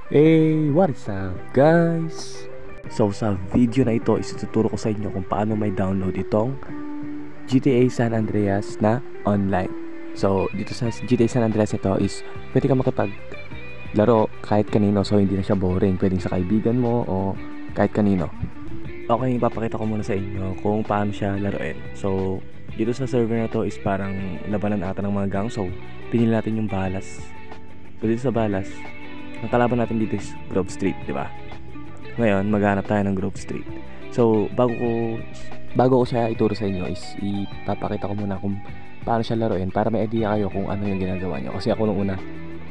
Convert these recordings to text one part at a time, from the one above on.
Hey, what is up guys? So sa video na ito, isututuro ko sa inyo kung paano may download itong GTA San Andreas na online. So dito sa GTA San Andreas ito is pwede ka makipaglaro kahit kanino, so hindi na siya boring. Pwedeng sa kaibigan mo o kahit kanino. Okay, ipapakita ko muna sa inyo kung paano siya laruin. So dito sa server na to is parang labanan ata ng mga gang. So pinili natin yung balas. So dito sa balas, ang kalaban natin dito is Grove Street, di ba? Ngayon, maghanap tayo ng Grove Street. So, bago ko siya ituro sa inyo is ipapakita ko muna kung paano siya laruin para may idea kayo kung ano yung ginagawa nyo. Kasi ako nung una,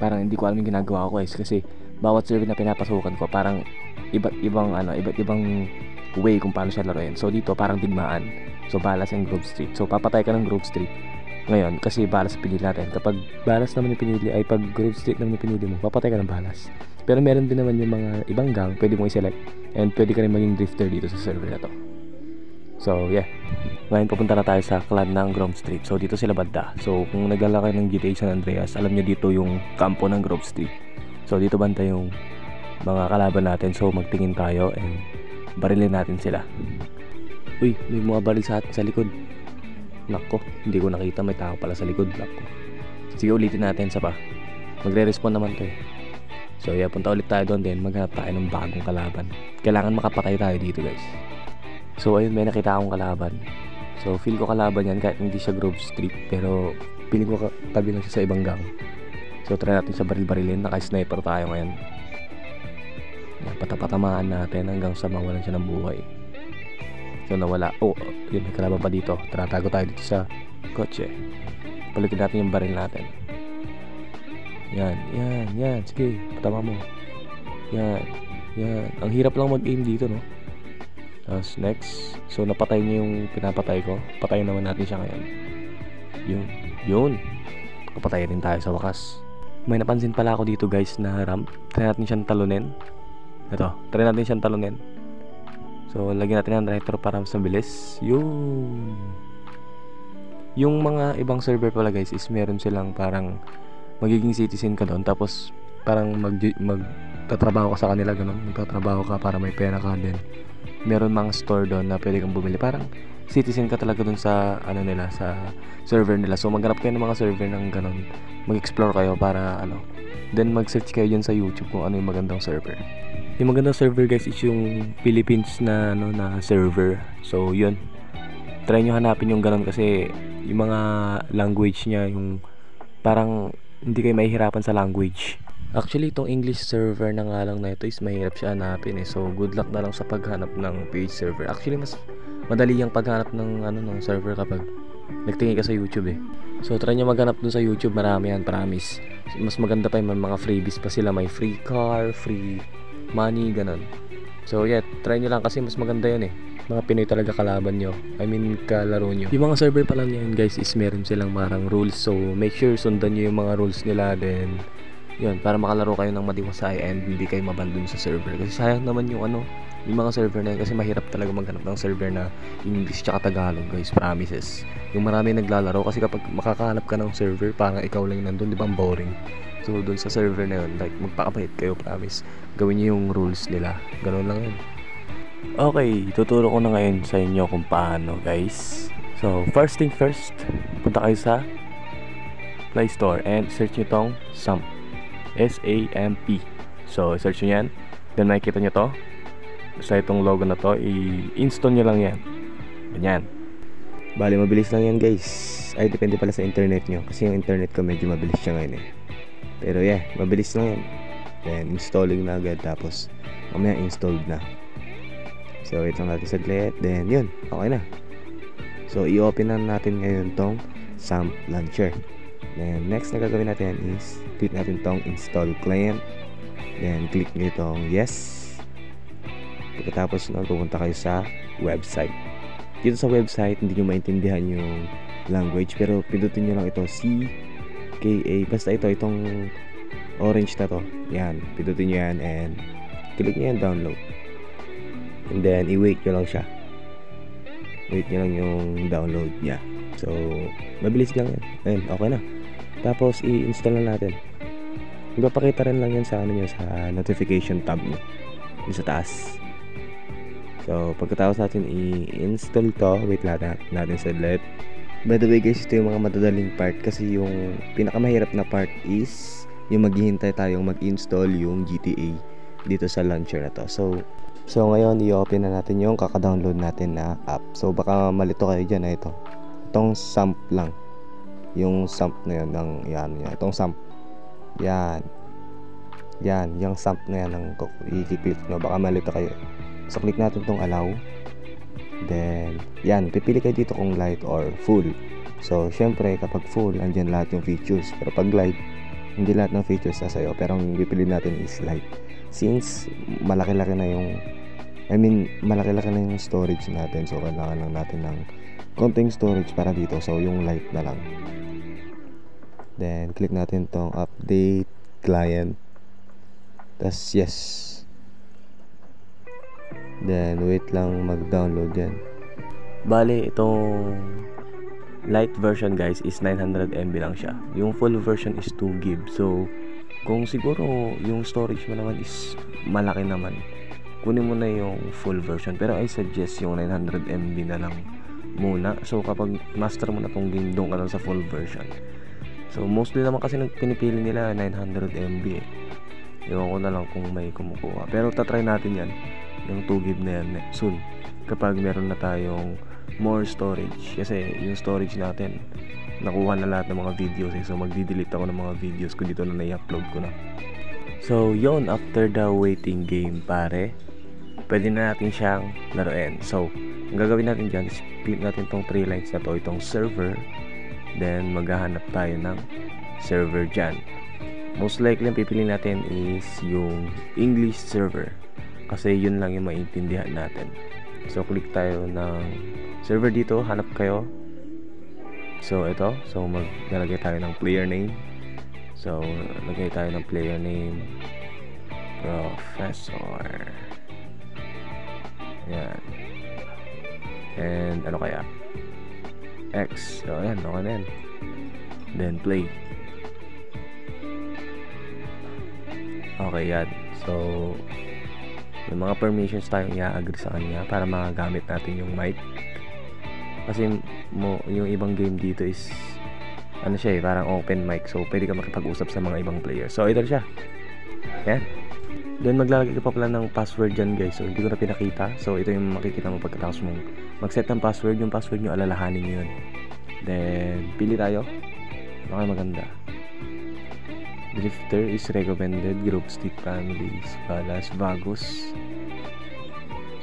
parang hindi ko alam yung ginagawa ko guys. Kasi bawat server na pinapasukan ko, parang iba't ibang way kung paano siya laruin. So, dito parang digmaan. So, balas and Grove Street. So, papatay ka ng Grove Street. Ngayon, kasi balas pinili natin. Kapag balas naman yung pinili, ay pag Grove Street naman yung pinili mo, papatay ka ng balas. Pero meron din naman yung mga ibang gang, pwede mong i-select. And pwede ka rin maging drifter dito sa server na to. So, yeah. Ngayon, pupunta na tayo sa clan ng Grove Street. So, dito sila banda. So, kung naglalaro kayo ng GTA San Andreas, alam nyo dito yung kampo ng Grove Street. So, dito banda yung mga kalaban natin. So, magtingin tayo and barilin natin sila. Uy, may mga baril sa likod. Nako, hindi ko nakita, may tao pala sa likod. Nako. Sige, ulitin natin sa pa. Magre-respawn naman to eh. So yeah, punta ulit tayo doon din. Maghanap tayo ng bagong kalaban. Kailangan makapatay tayo dito guys. So ayun, may nakita akong kalaban. So feel ko kalaban yan kahit hindi siya Grove Street. Pero feeling ko tabi lang siya sa ibang gang. So try natin sa baril-barilin. Naka-sniper tayo ngayon. Yan, patapatamaan natin hanggang sa mawalan siya ng buhay. So nawala. Oh, yun, may kalaban pa dito. Tratago tayo dito sa kotse. Palitin natin yung baril natin. Yan. Sige, patama mo. Yan. Ang hirap lang mag-aim dito, no? Tapos next. So napatay niya yung pinapatay ko. Patayin naman natin siya ngayon. Yun. Kapatay rin tayo sa wakas. May napansin pala ako dito guys na ramp. Try natin siyang talunin. Ito, try natin siyang talunin. So, lagyan natin ng retro para mas mabilis. Yung mga ibang server pala guys is meron silang parang magiging citizen ka doon. Tapos parang magtatrabaho ka sa kanila ganun. Magtatrabaho ka para may pera ka din. Meron mga store doon na pwede kang bumili. Parang citizen ka talaga doon sa nila, sa server nila. So maghanap kayo ng mga server ng ganun. Mag-explore kayo para then mag-search kayo dyan sa YouTube kung ano yung magandang server. Yung magandang server guys is yung Philippines na na server. So yun, try nyo hanapin yung ganun kasi yung mga language niya, yung parang hindi kayo mahihirapan sa language. Actually itong English server na nga lang na ito is mahirap siya hanapin eh. So good luck na lang sa paghanap ng PH server. Actually mas madali yung paghanap ng ng server kapag nagtingin ka sa YouTube eh. So try nyo maghanap dun sa YouTube, marami yan, promise. Mas maganda pa yung mga freebies pa sila. May free car, free money, ganun. So yeah, try nyo lang kasi mas maganda yun eh. Mga Pinoy talaga kalaban nyo, I mean kalaro nyo. Yung mga server pa lang yun guys is meron silang marang rules. So make sure sundan nyo yung mga rules nila. Then yun, para makalaro kayo ng madiwasay and hindi kayo mabandon sa server. Kasi sayang naman yung yung mga server na yun. Kasi mahirap talaga maghanap ng server na English tsaka Tagalog guys, promises. Yung marami naglalaro kasi kapag makakahanap ka ng server parang ikaw lang nandun, di ba boring. So dun sa server na yun, like magpakabait kayo, promise. Gawin niyo yung rules nila. Ganun lang yun. Okay, tuturo ko na ngayon sa inyo kung paano guys. So first thing first, punta kayo sa Play Store and search nyo tong SAMP. S-A-M-P. So search nyo yan. Then makikita nyo to. Basta itong logo na to, i-install nyo lang yan. Ganyan. Bali mabilis lang yan guys. Ay depende pala sa internet nyo. Kasi yung internet ko medyo mabilis siya ngayon eh. Pero yeah, mabilis lang yan. Then installing na agad. Tapos mamaya installed na. So wait lang natin saglit. Then yun, okay na. So i-open na natin ngayon tong SAMP launcher. Then next na gagawin natin is click natin tong install client. Then click nyo itong yes. Pagkatapos nun, pupunta kayo sa website. Dito sa website, hindi nyo maintindihan yung language, pero pindutin nyo lang ito CKA. Basta itong orange na to. Yan, pindutin nyo yan and click nyo yan download. And then i-wait nyo lang siya. Wait nyo lang yung download niya. So mabilis lang yan. Ayun, okay na. Tapos i-install na natin. Magpapakita rin lang yan sa sa notification tab nyo yung sa taas. So pagkatapos natin i-install to, wait lang natin saglit. By the way guys, ito yung mga madadaling part kasi yung pinakamahirap na part is yung maghihintay tayong mag-install yung GTA dito sa launcher na to. So ngayon i-open na natin yung kaka-download natin na app. So baka malito kayo dyan na itong sump lang, yung sump na yun ng itong sump yan, yung sump na yan ang i-click nyo, baka malito kayo. So click natin tong allow, then yan, pipili kayo dito kung light or full. So syempre kapag full andyan lahat yung features, pero pag light hindi lahat ng features na sa'yo, pero ang pipili natin is light since malaki-laki na yung storage natin. So kailangan lang natin ng konting storage para dito, so yung light na lang. Then click natin tong update client, tas yes, then wait lang mag-download yan. Bale itong light version guys is 900 MB lang siya, yung full version is 2 GB. So kung siguro yung storage mo naman is malaki naman, kunin mo na yung full version, pero I suggest yung 900 MB na lang muna. So kapag master mo na tong game, doon ka lang sa full version. So mostly naman kasi pinipili nila 900 MB eh. Ewan ko na lang kung may kumukuha, pero tatry natin yan, yung 2 GB na yan soon kapag meron na tayong more storage. Kasi yung storage natin nakuha na lahat ng mga videos eh. So magdi-delete ako ng mga videos ko dito na i-upload ko na. So yon, after the waiting game pare, pwede na natin siyang laruin. So ang gagawin natin dyan is click natin tong 3 lines na to, itong server, then maghahanap tayo ng server dyan. Most likely ang pipili natin is yung English server kasi yun lang yung maintindihan natin. So click tayo ng server dito, hanap kayo. So ito, so maglalagay tayo ng player name. So lagay tayo ng player name Professor. Yan. And ano kaya? X. So ayan, okay na yan. Then play. Okay yan. So may mga permissions tayong i-agree sa kanya para magagamit natin yung mic. Kasi yung ibang game dito is ano siya eh, parang open mic. So pwede ka makipag-usap sa mga ibang players. So ito siya. Yan. Then maglalagay ka pa pala ng password dyan guys. So hindi ko na pinakita. So ito yung makikita mo pagkatapos mong mag-set ng password. Yung password nyo alalahanin nyo yun. Then pili tayo. Okay, maganda. Drifter is recommended. Group stick families. Balas. Vagos.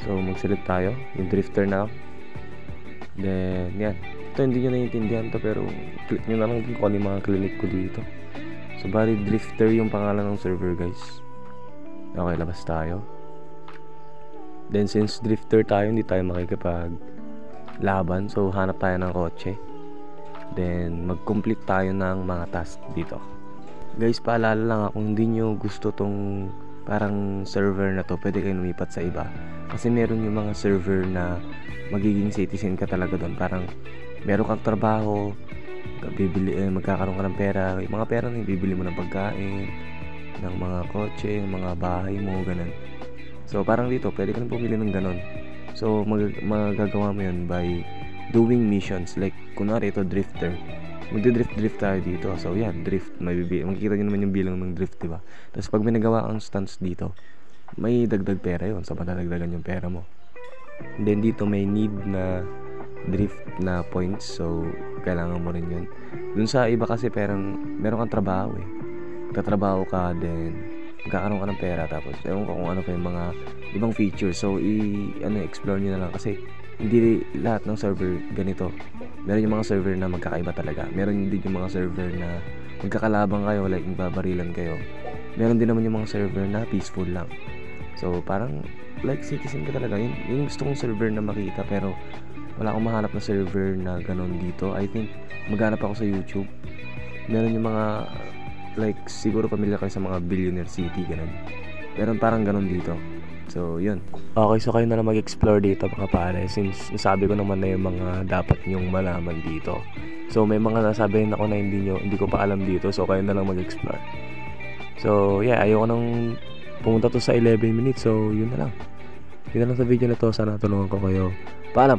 So mag-select tayo. Yung drifter na. Then yan. Ito hindi nyo naiintindihan to, pero click nyo na lang kung ano yung mga clinic ko dito. So bali drifter yung pangalan ng server guys. Okay, labas tayo. Then since drifter tayo, hindi tayo makikipag laban. So hanap tayo ng kotse. Then mag-complete tayo ng mga task dito. Guys, paalala lang kung hindi nyo gusto tong parang server na to, pwede kayo lumipat sa iba. Kasi meron yung mga server na magiging citizen ka talaga doon. Parang meron kang trabaho, magkakaroon ka ng pera. Yung mga pera na bibili mo ng pagkain, ng mga kotse, ng mga bahay mo, ganun. So parang dito pwede ka nang pumili ng ganun. So magagawa mo yun by doing missions. Like kunwari ito drifter, magdi-drift tayo dito. So yan, drift, makikita nyo naman yung bilang ng drift, diba? Tapos pag may nagawa kang stunts dito, may dagdag pera yun. So madadagdagan yung pera mo. And then dito may need na drift na points. So kailangan mo rin yun. Dun sa iba kasi parang meron kang trabaho eh. Magtatrabaho ka, then magkakaroon ka ng pera. Tapos ewan ko kung ano pa yung mga ibang features. So explore nyo na lang. Kasi hindi lahat ng server ganito. Meron yung mga server na magkakaiba talaga. Meron din yung mga server na magkakalabang kayo, like magbabarilan kayo. Meron din naman yung mga server na peaceful lang. So parang like citizen ka talaga. Yung gusto kong server na makita, pero wala akong mahanap na server na ganon dito. I think maghanap ako sa YouTube. Meron yung mga like siguro pamilya kayo sa mga Billionaire City, ganon. Meron parang ganon dito. So yun. Okay, so kayo na lang mag-explore dito mga pare, since nasabi ko naman na yung mga dapat nyong malaman dito. So may mga nasabihin ako na hindi ko pa alam dito. So kayo na lang mag-explore. So yeah, ayoko nang pumunta to sa 11 minutes. So yun na lang sa video na to. Sana tulungan ko kayo. Paalam.